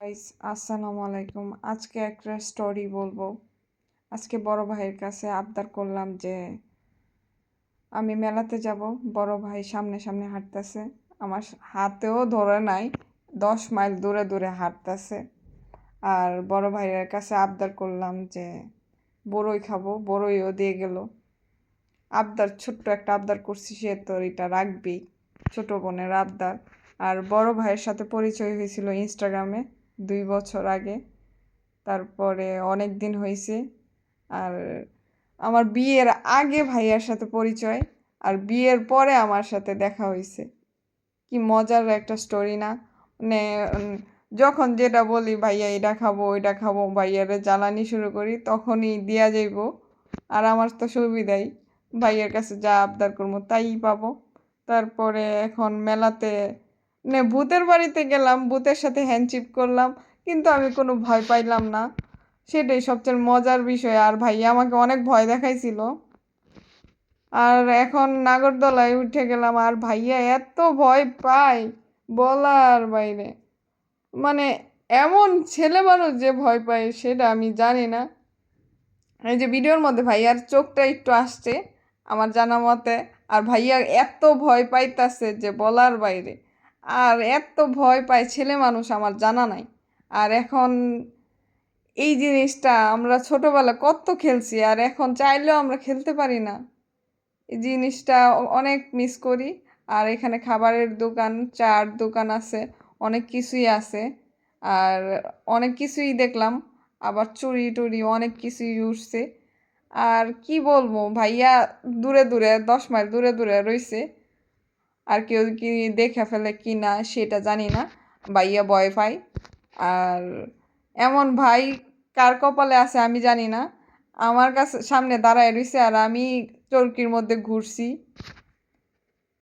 Guys, আসসালামু আলাইকুম। আজকে একটা স্টোরি বলবো। আজকে বড় ভাইয়ের কাছে আবদার করলাম যে আমি মেলাতে যাব। বড় ভাই সামনে সামনে হাঁটতেছে, আমার হাতেও ধরে নাই, 10 মাইল দূরে দূরে হাঁটতেছে। আর বড় ভাইয়ের কাছে আবদার করলাম যে বড়ই খাবো, বড়ইও দিয়ে গেল। আবদার, ছোট্ট একটা আবদার করছি, সে তো এটা রাখবেই, ছোট বোনের আবদার। আর বড় ভাইয়ের সাথে পরিচয় হয়েছিল ইনস্টাগ্রামে 2 বছর আগে। তারপরে অনেক দিন হয়েছে। আর আমার বিয়ের আগে ভাইয়ার সাথে পরিচয়, আর বিয়ের পরে আমার সাথে দেখা হয়েছে। কি মজার একটা স্টোরি না? মানে যখন যেটা বলি ভাইয়া এটা খাবো ওইটা খাবো, ভাইয়ারে জ্বালানি শুরু করি, তখনই দিয়া যাইব। আর আমার তো সুবিধাই, ভাইয়ের কাছে যা আবদার করবো তাই পাবো। তারপরে এখন মেলাতে ভূতের বাড়িতে গেলাম, ভূতের সাথে হ্যান্ডশিপ করলাম, কিন্তু আমি কোনো ভয় পাইলাম না। সেটাই সবচেয়ে মজার বিষয়। আর ভাইয়া আমাকে অনেক ভয় দেখাইছিল। আর এখন নাগরদোলায় উঠে গেলাম, আর ভাইয়া এত ভয় পায় বলার বাইরে। মানে এমন ছেলে মানুষ যে ভয় পায় সেটা আমি জানি না। এই যে ভিডিওর মধ্যে ভাইয়ার চোখটা একটু আসছে আমার জানা মতে, আর ভাইয়া এত ভয় পাইতাছে যে বলার বাইরে। আর এত ভয় পায় ছেলে মানুষ আমার জানা নাই। আর এখন এই জিনিসটা আমরা ছোটবেলা কত খেলছি, আর এখন চাইলেও আমরা খেলতে পারি না। এই জিনিসটা অনেক মিস করি। আর এখানে খাবারের দোকান, চার দোকান আছে, অনেক কিছুই আছে। আর অনেক কিছুই দেখলাম, আবার চুরি টুরি অনেক কিছুই উঠছে। আর কি বলবো, ভাইয়া দূরে দূরে 10 মাইল দূরে দূরে রইছে। আর কেউ কি দেখে ফেলে কি না সেটা জানি না, ভাইয়া ভয় পায়। আর এমন ভাই কার কপালে আছে আমি জানি না। আমার কাছে সামনে দাঁড়ায় রইছে আর আমি চরকির মধ্যে ঘুরছি।